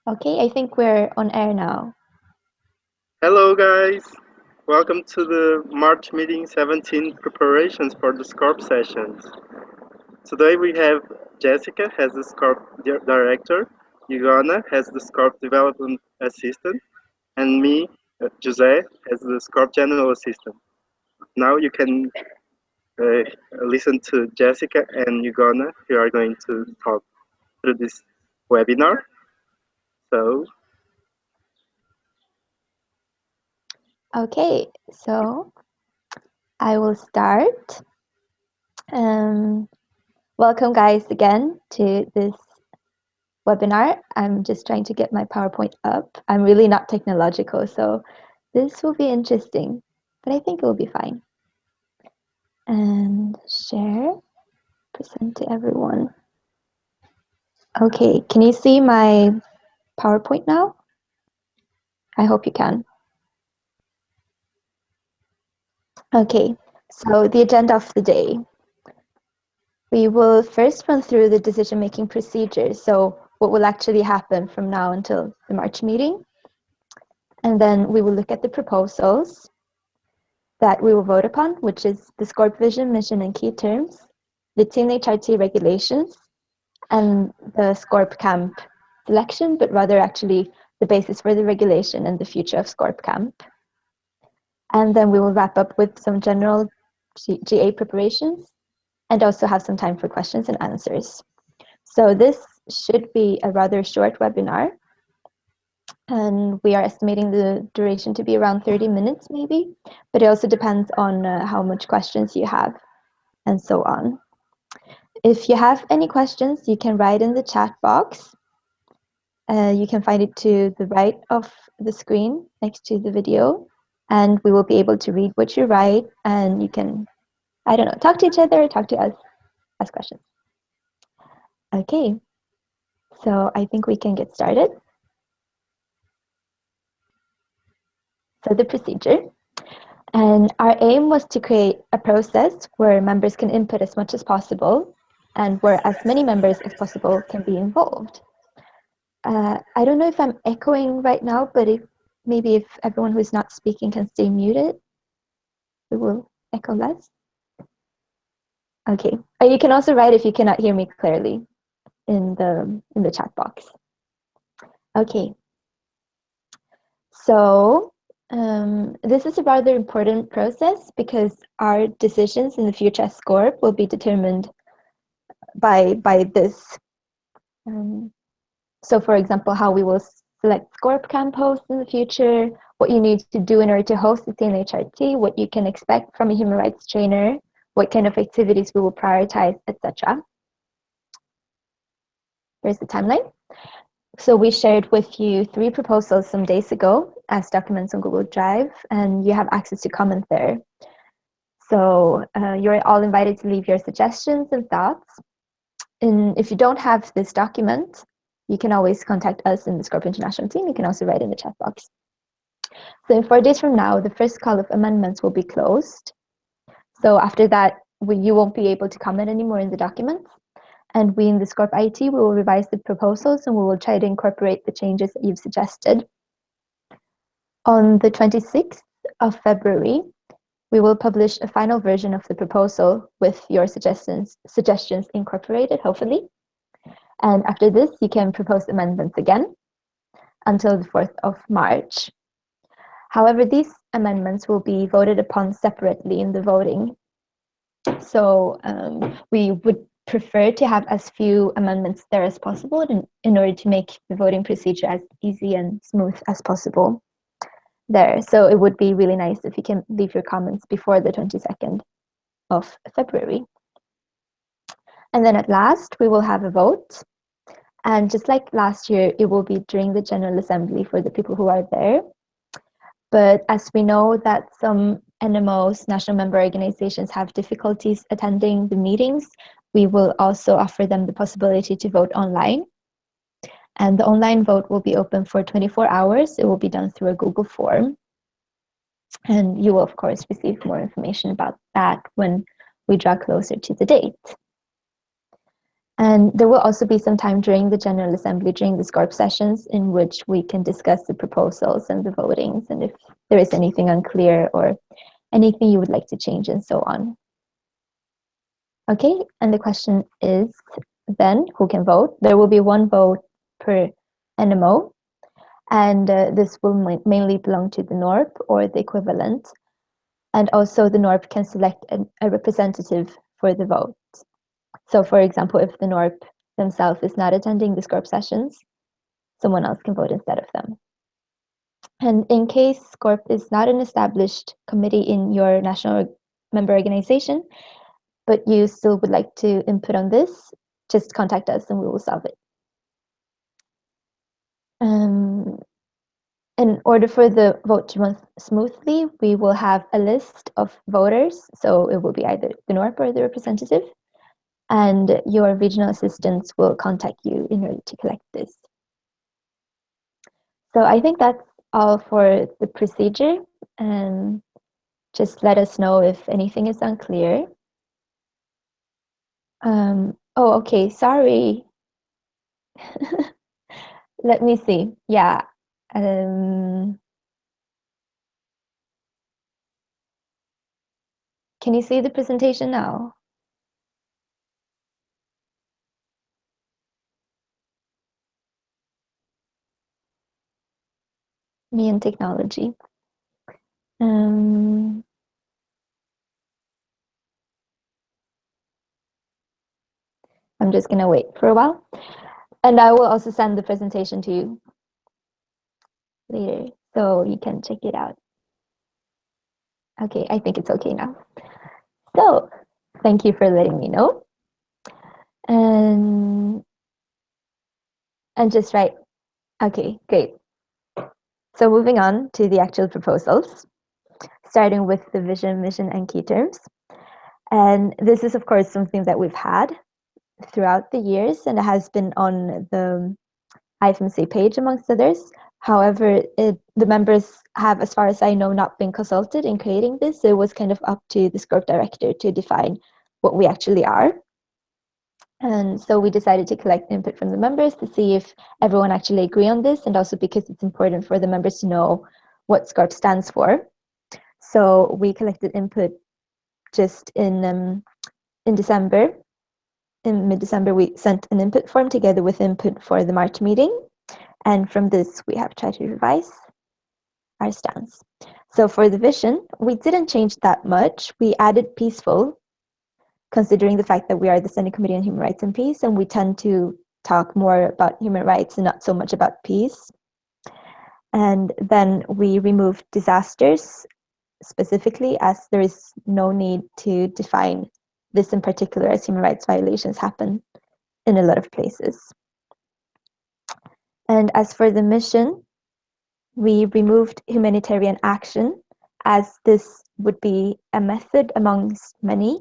Okay, I think we're on air now. Hello guys, welcome to the March meeting 17 preparations for the SCORP sessions. Today we have Jessica as the SCORP director, Yugana as the SCORP development assistant, and me, Jose, as the SCORP general assistant. Now you can uh, listen to Jessica and Yugana who are going to talk through this webinar. So, Okay, so I will start. Welcome guys again to this webinar. I'm just trying to get my PowerPoint up. I'm really not technological, so this will be interesting, but I think it will be fine. And share, present to everyone. Okay, can you see my PowerPoint now? I hope you can. Okay, so the agenda of the day. We will first run through the decision-making procedures, so what will actually happen from now until the March meeting. And then we will look at the proposals that we will vote upon, which is the SCORP vision, mission, and key terms, the TNHRT regulations, and the SCORP camp selection, but rather actually the basis for the regulation and the future of SCORP camp. And then we will wrap up with some general GA preparations and also have some time for questions and answers. So this should be a rather short webinar, and we are estimating the duration to be around 30 minutes maybe, but it also depends on how much questions you have and so on. If you have any questions, you can write in the chat box. You can find it to the right of the screen next to the video, and we will be able to read what you write, and you can, I don't know, talk to each other, talk to us, ask questions. Okay, so I think we can get started. So the procedure. And our aim was to create a process where members can input as much as possible and where as many members as possible can be involved. I don't know if I'm echoing right now, but maybe if everyone who is not speaking can stay muted, it will echo less. Okay, you can also write if you cannot hear me clearly in the chat box. Okay, so this is a rather important process because our decisions in the future as SCORP will be determined by this. So for example, how we will select SCORP camp hosts in the future, what you need to do in order to host the TNHRT, what you can expect from a human rights trainer, what kind of activities we will prioritize, etc. Here's the timeline. So we shared with you 3 proposals some days ago as documents on Google Drive, and you have access to comment there. So you're all invited to leave your suggestions and thoughts. And if you don't have this document, you can always contact us in the SCORP International team. You can also write in the chat box. So in 4 days from now, the first call of amendments will be closed. So after that, you won't be able to comment anymore in the documents. And we in the SCORP IT, we will revise the proposals and we will try to incorporate the changes that you've suggested. On the 26th of February, we will publish a final version of the proposal with your suggestions incorporated, hopefully. And after this, you can propose amendments again until the 4th of March. However, these amendments will be voted upon separately in the voting. So we would prefer to have as few amendments there as possible in order to make the voting procedure as easy and smooth as possible there. So it would be really nice if you can leave your comments before the 22nd of February. And then at last, we will have a vote. And just like last year, it will be during the General Assembly for the people who are there. But as we know that some NMOs, national member organizations, have difficulties attending the meetings, we will also offer them the possibility to vote online. And the online vote will be open for 24 hours. It will be done through a Google form. And you will, of course, receive more information about that when we draw closer to the date. And there will also be some time during the General Assembly, during the SCORP sessions, in which we can discuss the proposals and the votings, and if there is anything unclear or anything you would like to change and so on. Okay, and the question is then, who can vote? There will be one vote per NMO, and this will mainly belong to the NORP or the equivalent. And also the NORP can select a representative for the vote. So for example, if the NORP themselves is not attending the SCORP sessions, someone else can vote instead of them. And in case SCORP is not an established committee in your national member organization, but you still would like to input on this, just contact us and we will solve it. In order for the vote to run smoothly, we will have a list of voters. So it will be either the NORP or the representative, and your regional assistants will contact you in order to collect this. So I think that's all for the procedure. And just let us know if anything is unclear. Oh, okay, sorry. Let me see. Yeah. Can you see the presentation now? Me and technology. I'm just gonna wait for a while. And I will also send the presentation to you later, so you can check it out. Okay, I think it's okay now. So, thank you for letting me know. And just right. Okay, great. So moving on to the actual proposals, starting with the vision, mission, and key terms. And this is, of course, something that we've had throughout the years, and it has been on the IFMSA page, amongst others. However, the members have, as far as I know, not been consulted in creating this. So it was kind of up to the SCORP director to define what we actually are. And so we decided to collect input from the members to see if everyone actually agree on this, and also because it's important for the members to know what SCORP stands for. So we collected input just in December. In mid-December, we sent an input form together with input for the March meeting. And from this, we have tried to revise our stance. So for the vision, we didn't change that much. We added peaceful, considering the fact that we are the Standing Committee on Human Rights and Peace, and we tend to talk more about human rights and not so much about peace. And then we removed disasters specifically, as there is no need to define this in particular, as human rights violations happen in a lot of places. And as for the mission, we removed humanitarian action, as this would be a method amongst many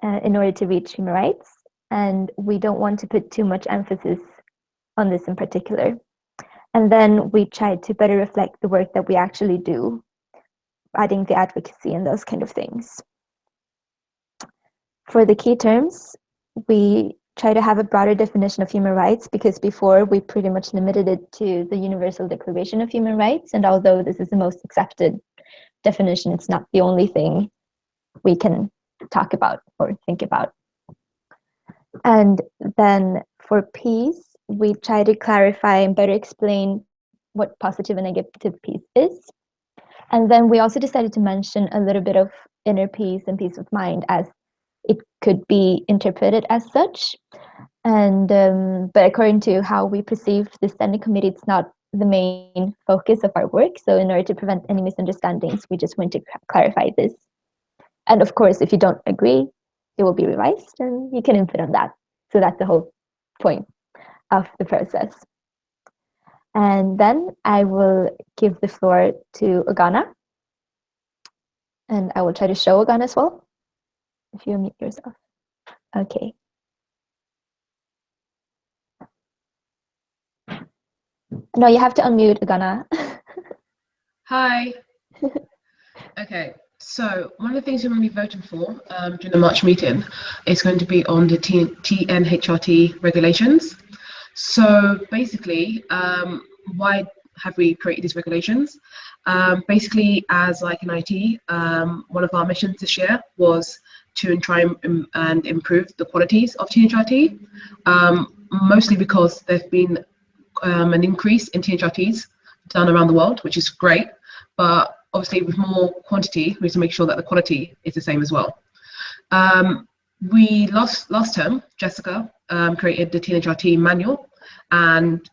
in order to reach human rights. And we don't want to put too much emphasis on this in particular. And then we tried to better reflect the work that we actually do, adding the advocacy and those kind of things. For the key terms, we try to have a broader definition of human rights, because before we pretty much limited it to the Universal Declaration of Human Rights. And although this is the most accepted definition, it's not the only thing we can talk about or think about. And then for peace, we try to clarify and better explain what positive and negative peace is. And then we also decided to mention a little bit of inner peace and peace of mind, as it could be interpreted as such. And but according to how we perceive the Standing Committee, it's not the main focus of our work. So in order to prevent any misunderstandings, we just want to clarify this. And of course, if you don't agree, it will be revised and you can input on that. So that's the whole point of the process. And then I will give the floor to Ogana. And I will try to show Ogana as well, if you unmute yourself. Okay. No, you have to unmute, Ogana. Hi. Okay. So one of the things you're going to be voting for during the March meeting is going to be on the TNHRT regulations. So basically, why have we created these regulations? Basically, as like in IT, one of our missions this year was to try and improve the qualities of TNHRT, mostly because there's been an increase in TNHRTs done around the world, which is great, but obviously with more quantity, we have to make sure that the quality is the same as well. We last term, Jessica created the TNHRT manual, and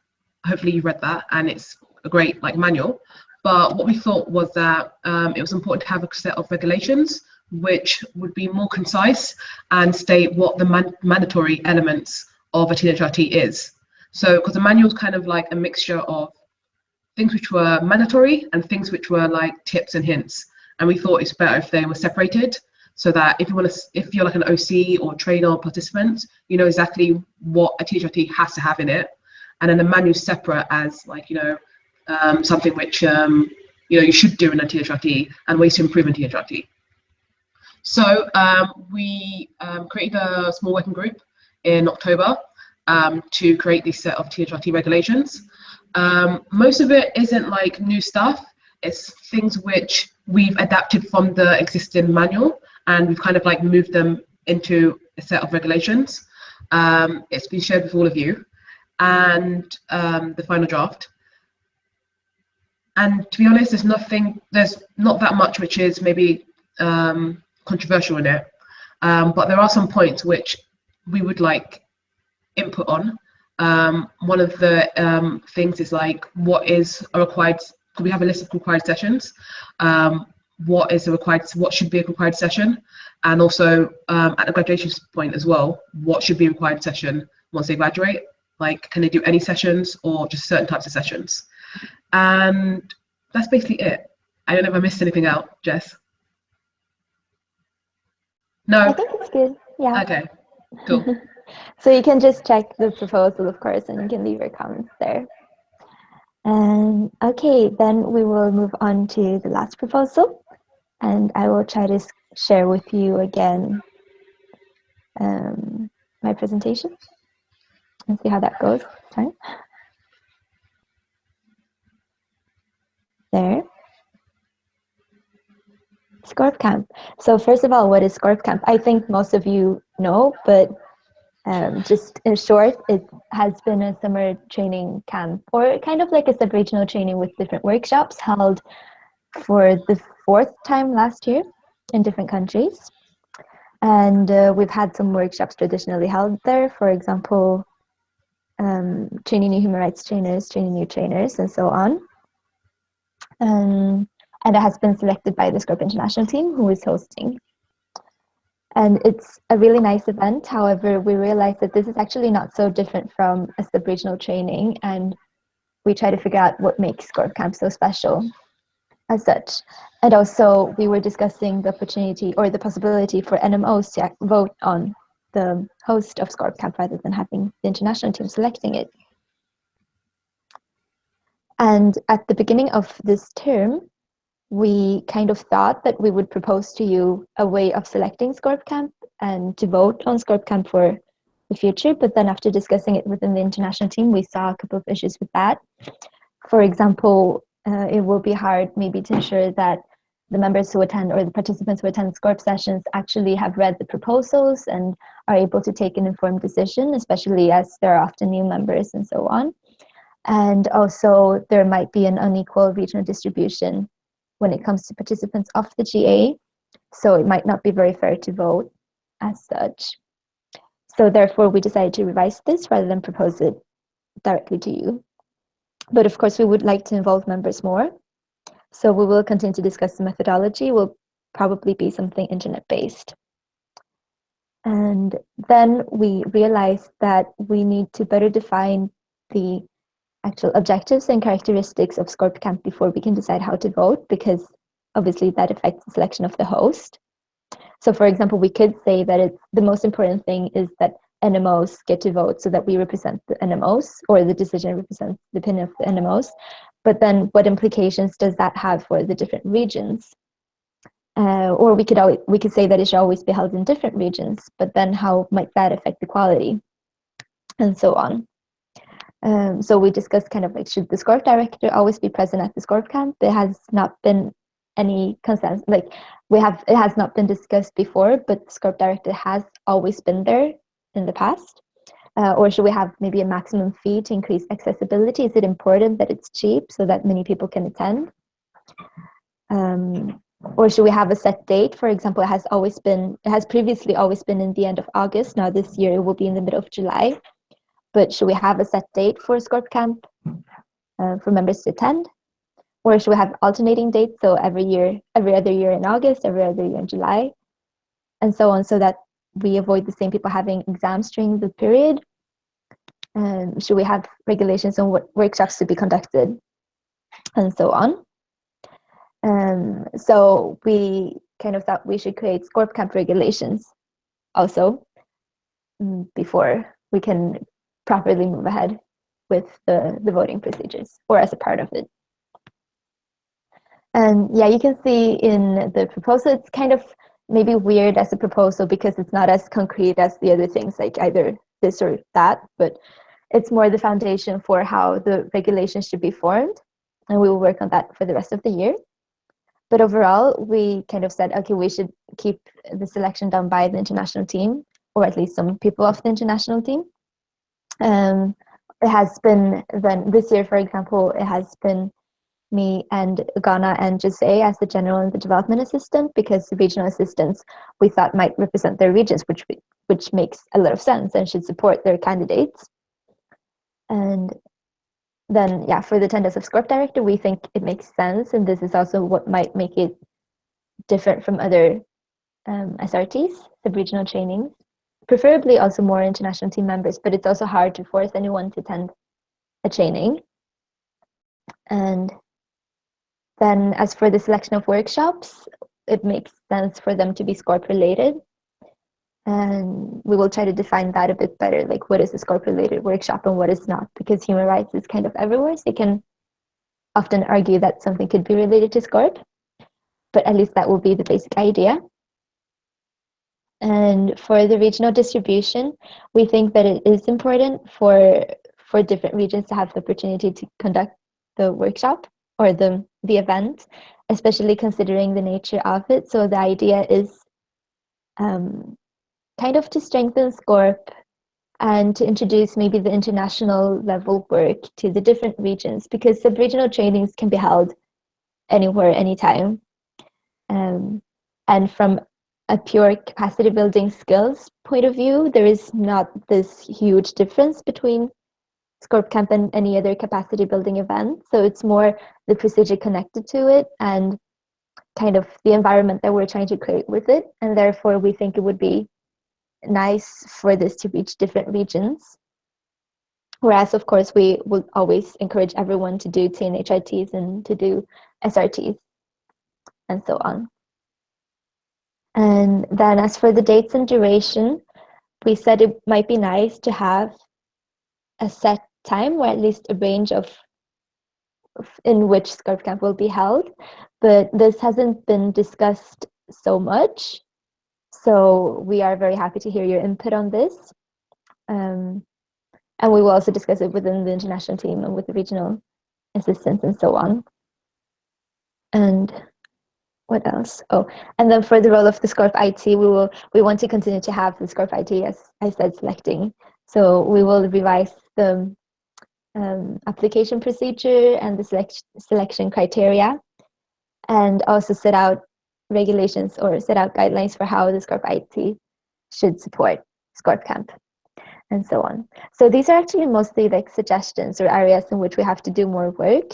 hopefully you read that, and it's a great like manual. But what we thought was that it was important to have a set of regulations which would be more concise and state what the mandatory elements of a TNHRT is. So, because the manual is kind of like a mixture of things which were mandatory and things which were like tips and hints. And we thought it's better if they were separated, so that if you're like an OC or trainer or participant, you know exactly what a TNHRT has to have in it, and then the manual separate as like something which you should do in a TNHRT and ways to improve in TNHRT. So we created a small working group in October to create this set of TNHRT regulations. Most of it isn't like new stuff. It's things which we've adapted from the existing manual, and we've kind of like moved them into a set of regulations. It's been shared with all of you, and the final draft. And to be honest, there's not that much which is maybe controversial in it, but there are some points which we would like input on. One of the things is like, what is a required, could we have a list of required sessions? What should be a required session? And also at the graduation point as well, what should be a required session once they graduate? Like, can they do any sessions or just certain types of sessions? And that's basically it. I don't know if I missed anything out, Jess. No? I think it's good, yeah. Okay, cool. So you can just check the proposal, of course, and you can leave your comments there. And okay, then we will move on to the last proposal, and I will try to share with you again my presentation and see how that goes this time. There. SCORP Camp. So first of all, what is SCORP Camp? I think most of you know, but just in short, it has been a summer training camp, or kind of like a sub-regional training with different workshops held for the 4th time last year in different countries. And we've had some workshops traditionally held there, for example, training new human rights trainers, training new trainers, and so on. And it has been selected by the SCORP International team, who is hosting. And it's a really nice event. However, we realized that this is actually not so different from a sub-regional training, and we try to figure out what makes SCORP Camp so special as such. And also, we were discussing the opportunity or the possibility for NMOs to vote on the host of SCORP Camp rather than having the international team selecting it. And at the beginning of this term, we kind of thought that we would propose to you a way of selecting SCORP Camp and to vote on SCORP Camp for the future. But then after discussing it within the international team, we saw a couple of issues with that. For example, it will be hard maybe to ensure that the members who attend or the participants who attend SCORP sessions actually have read the proposals and are able to take an informed decision, especially as there are often new members and so on. And also there might be an unequal regional distribution when it comes to participants of the GA, so it might not be very fair to vote as such. So therefore we decided to revise this rather than propose it directly to you. But of course we would like to involve members more, so we will continue to discuss the methodology. Will probably be something internet-based. And then we realized that we need to better define the actual objectives and characteristics of SCORP Camp before we can decide how to vote, because obviously that affects the selection of the host. So for example, we could say that the most important thing is that NMOs get to vote so that we represent the NMOs, or the decision represents the opinion of the NMOs. But then what implications does that have for the different regions? Or we could say that it should always be held in different regions, but then how might that affect the quality, and so on. So we discussed kind of like, should the SCORP director always be present at the SCORP camp? There has not been any consensus, like it has not been discussed before, but the SCORP director has always been there in the past. Or should we have maybe a maximum fee to increase accessibility? Is it important that it's cheap so that many people can attend? Or should we have a set date? For example, it has previously always been in the end of August. Now this year it will be in the middle of July. But should we have a set date for SCORP camp for members to attend? Or should we have alternating dates? So every other year in August, every other year in July, and so on, so that we avoid the same people having exams during the period? Should we have regulations on what workshops to be conducted, and so on? So we kind of thought we should create SCORP camp regulations also before we can properly move ahead with the voting procedures, or as a part of it. And yeah, you can see in the proposal, it's kind of maybe weird as a proposal because it's not as concrete as the other things, like either this or that, but it's more the foundation for how the regulations should be formed. And we will work on that for the rest of the year. But overall, we kind of said, okay, we should keep the selection done by the international team, or at least some people of the international team. It has been then this year, for example, it has been me and Ghana and Jose as the general and the development assistant, because the regional assistants we thought might represent their regions, which makes a lot of sense and should support their candidates. And then, yeah, for the attendance of SCORP director, we think it makes sense, and this is also what might make it different from other SRTs, sub-regional trainings. Preferably also more international team members, but it's also hard to force anyone to attend a training. And then as for the selection of workshops, it makes sense for them to be SCORP related. And we will try to define that a bit better, like what is a SCORP related workshop and what is not, because human rights is kind of everywhere. So you can often argue that something could be related to SCORP, but at least that will be the basic idea. And for the regional distribution, we think that it is important for different regions to have the opportunity to conduct the workshop or the event, especially considering the nature of it. So the idea is kind of to strengthen SCORP and to introduce maybe the international level work to the different regions, because sub-regional trainings can be held anywhere, anytime. And from a pure capacity building skills point of view, there is not this huge difference between SCORP camp and any other capacity building event. So it's more the procedure connected to it and kind of the environment that we're trying to create with it. And therefore, we think it would be nice for this to reach different regions. Whereas, of course, we will always encourage everyone to do TNHRTs and to do SRTs and so on. And then as for the dates and duration, we said it might be nice to have a set time, or at least a range of in which SCORP camp will be held, but this hasn't been discussed so much. So we are very happy to hear your input on this. And we will also discuss it within the international team and with the regional assistants and so on. And what else? Oh, and then for the role of the SCORP IT, we want to continue to have the SCORP IT, as I said, selecting. So we will revise the application procedure and the selection criteria, and also set out regulations or set out guidelines for how the SCORP IT should support SCORP camp and so on. So these are actually mostly like suggestions or areas in which we have to do more work,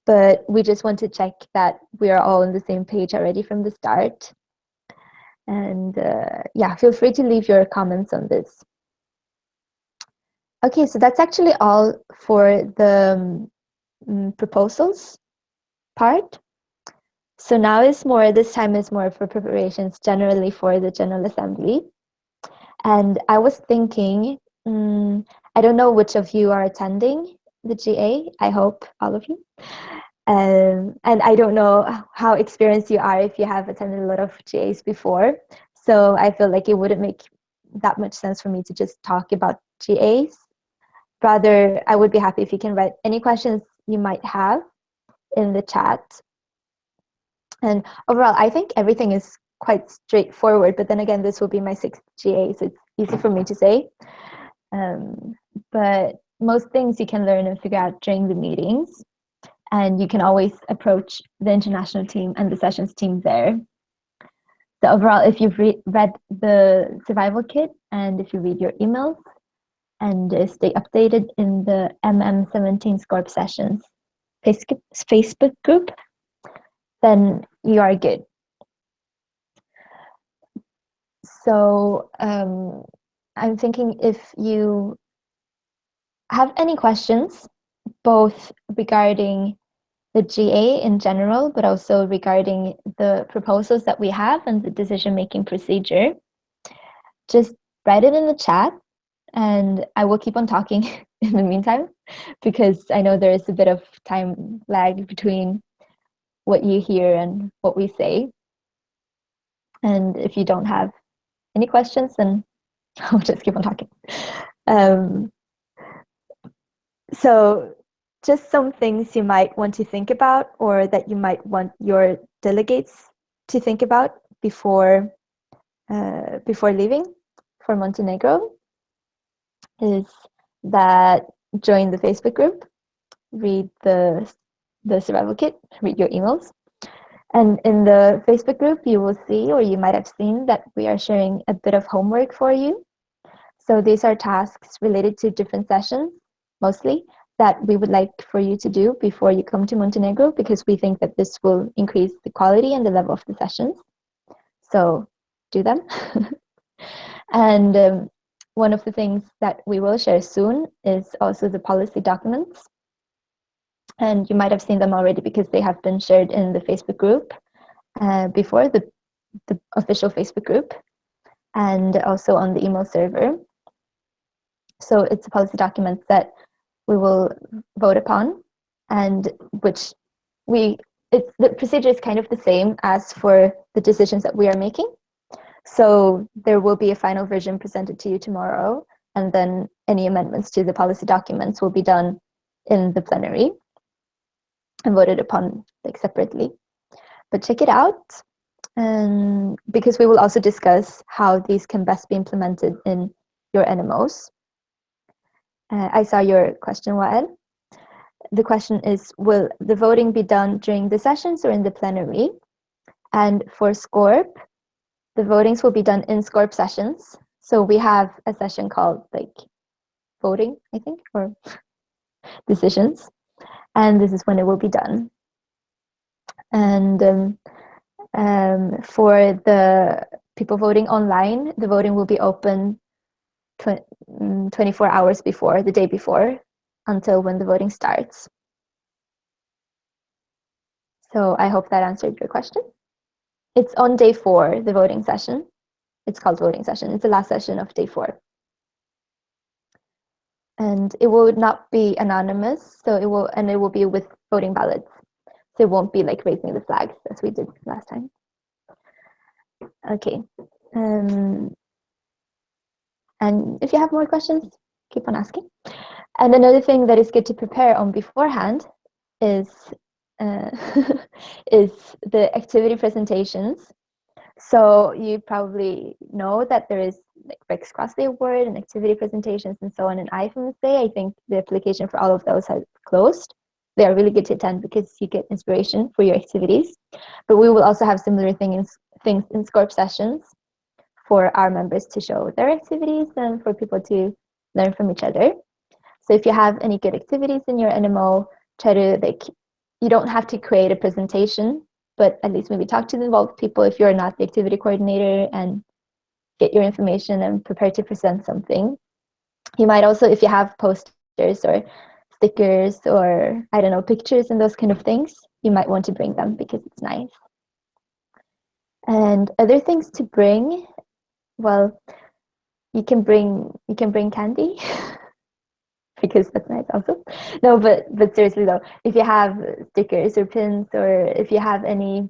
but we just want to check that we are all on the same page already from the start. And yeah, feel free to leave your comments on this. Okay, so that's actually all for the proposals part. So now this time is more for preparations generally for the General Assembly. And I was thinking, I don't know which of you are attending the GA, I hope all of you. And I don't know how experienced you are if you have attended a lot of GAs before. So I feel like it wouldn't make that much sense for me to just talk about GAs. Rather, I would be happy if you can write any questions you might have in the chat. And overall, I think everything is quite straightforward, but then again, this will be my 6th GA, so it's easy for me to say. But most things you can learn and figure out during the meetings. And you can always approach the international team and the sessions team there. So overall, if you've read the survival kit and if you read your emails and stay updated in the MM17 SCORP sessions Facebook group, then you are good. So I'm thinking if you have any questions, both regarding the GA in general, but also regarding the proposals that we have and the decision-making procedure, just write it in the chat and I will keep on talking in the meantime, because I know there is a bit of time lag between what you hear and what we say. And if you don't have any questions, then I'll just keep on talking. So just some things you might want to think about, or that you might want your delegates to think about before leaving for Montenegro, is that join the Facebook group, read the survival kit, read your emails. And in the Facebook group, you will see, or you might have seen, that we are sharing a bit of homework for you. So these are tasks related to different sessions, mostly, that we would like for you to do before you come to Montenegro, because we think that this will increase the quality and the level of the sessions. So do them. And one of the things that we will share soon is also the policy documents. And you might have seen them already because they have been shared in the Facebook group before, the official Facebook group, and also on the email server. So it's a policy document that we will vote upon, and which the procedure is kind of the same as for the decisions that we are making. So there will be a final version presented to you tomorrow, and then any amendments to the policy documents will be done in the plenary and voted upon like separately. But check it out, and because we will also discuss how these can best be implemented in your NMOs. I saw your question, Wael. The question is, will the voting be done during the sessions or in the plenary? And for SCORP, the votings will be done in SCORP sessions. So we have a session called like voting, I think, or decisions. And this is when it will be done. And for the people voting online, the voting will be open 24 hours before, the day before, until when the voting starts. So I hope that answered your question. It's on day 4, the voting session. It's called voting session. It's the last session of day 4. And it will not be anonymous, so it will be with voting ballots. So it won't be like raising the flags as we did last time. Okay. And if you have more questions, keep on asking. And another thing that is good to prepare on beforehand is is the activity presentations. So you probably know that there is like Rex Crossley Award and activity presentations and so on in IFMSA. I think the application for all of those has closed. They are really good to attend because you get inspiration for your activities. But we will also have similar things in SCORP sessions for our members to show their activities and for people to learn from each other. So if you have any good activities in your NMO, try to you don't have to create a presentation, but at least maybe talk to the involved people if you're not the activity coordinator, and get your information and prepare to present something. You might also, if you have posters or stickers or, I don't know, pictures and those kind of things, you might want to bring them because it's nice. And other things to bring, well, you can bring candy. because that's nice also. No, but seriously though, if you have stickers or pins, or if you have any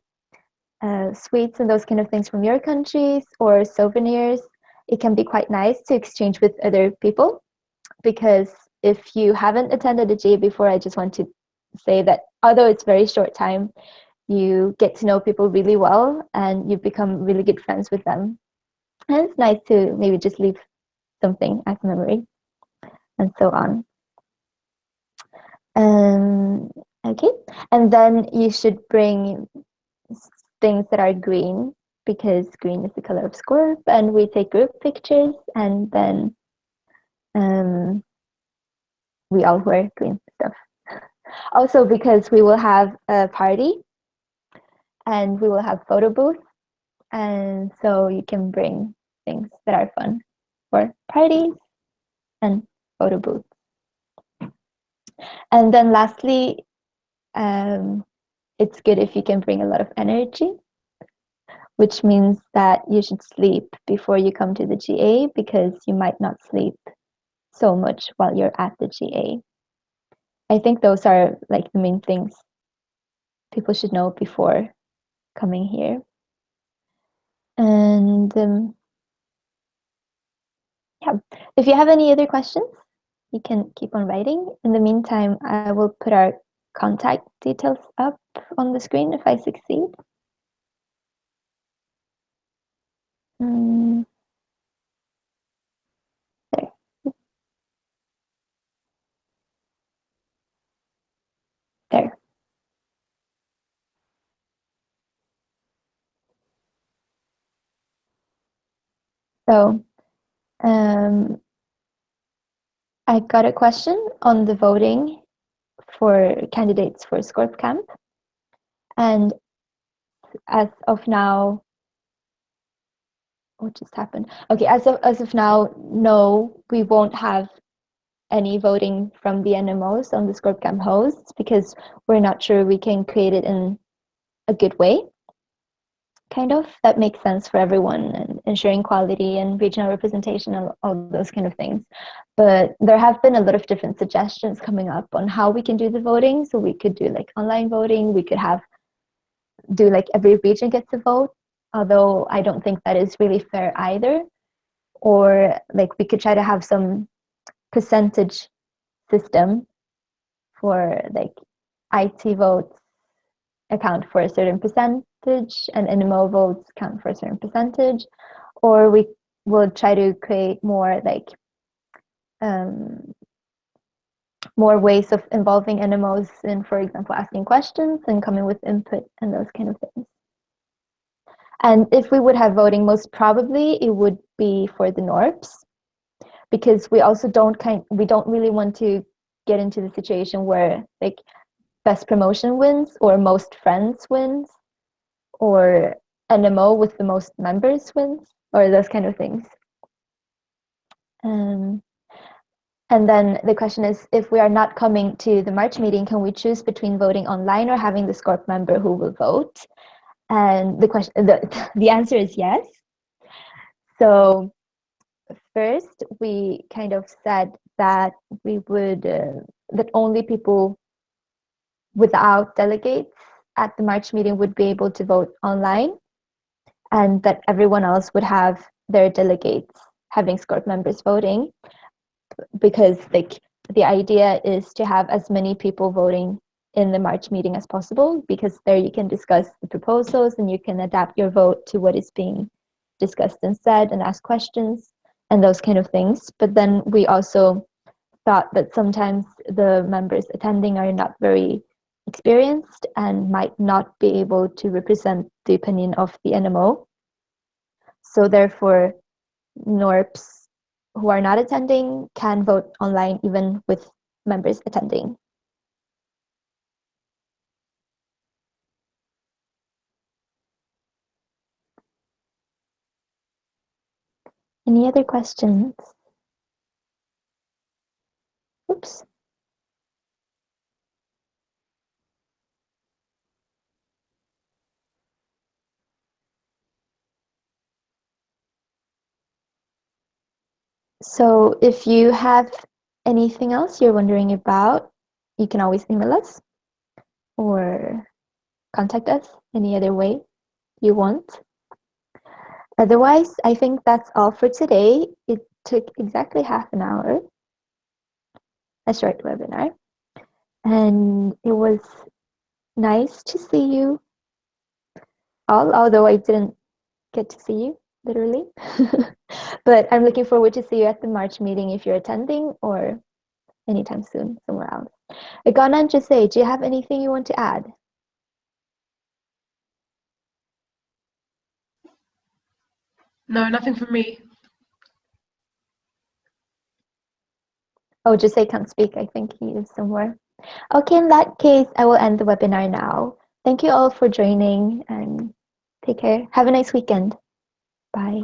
sweets and those kind of things from your countries or souvenirs, it can be quite nice to exchange with other people. Because if you haven't attended a GA before, I just want to say that although it's very short time, you get to know people really well and you become really good friends with them. And it's nice to maybe just leave something as a memory and so on. Okay, and then you should bring things that are green, because green is the color of SCORP, and we take group pictures, and then we all wear green stuff. Also, because we will have a party and we will have photo booths, and so you can bring things that are fun for parties and photo booths. And then lastly, it's good if you can bring a lot of energy, which means that you should sleep before you come to the GA, because you might not sleep so much while you're at the GA. I think those are like the main things people should know before coming here. And yeah, if you have any other questions, you can keep on writing. In the meantime, I will put our contact details up on the screen if I succeed. There. There. So I got a question on the voting for candidates for SCORP Camp. And as of now, what just happened? Okay, as of now, no, we won't have any voting from the NMOs on the SCORP Camp hosts, because we're not sure we can create it in a good way, kind of, that makes sense for everyone, and ensuring quality and regional representation and all those kind of things. But there have been a lot of different suggestions coming up on how we can do the voting. So we could do like online voting, we could do like every region gets a vote, although I don't think that is really fair either. Or like we could try to have some percentage system for like IT votes account for a certain percentage and NMO votes count for a certain percentage. Or we will try to create more like more ways of involving NMOs in, for example, asking questions and coming with input and those kind of things. And if we would have voting, most probably it would be for the NORPs, because we also don't really want to get into the situation where like best promotion wins or most friends wins or NMO with the most members wins, or those kind of things. And then the question is, if we are not coming to the March meeting, can we choose between voting online or having the SCORP member who will vote? And the answer is yes. So first, we kind of said that we would that only people without delegates at the March meeting would be able to vote online, and that everyone else would have their delegates having SCORP members voting, because like the idea is to have as many people voting in the March meeting as possible, because there you can discuss the proposals and you can adapt your vote to what is being discussed and said and ask questions and those kind of things. But then we also thought that sometimes the members attending are not very experienced and might not be able to represent the opinion of the NMO. So therefore, NORPs who are not attending can vote online even with members attending. Any other questions? Oops. So if you have anything else you're wondering about, you can always email us or contact us any other way you want. Otherwise, I think that's all for today. It took exactly half an hour, a short webinar, and it was nice to see you all, although I didn't get to see you, literally. But I'm looking forward to see you at the March meeting if you're attending or anytime soon somewhere else. Igana and Jose, do you have anything you want to add? No, nothing from me. Oh, Jose can't speak. I think he is somewhere. Okay, in that case, I will end the webinar now. Thank you all for joining and take care. Have a nice weekend. Bye.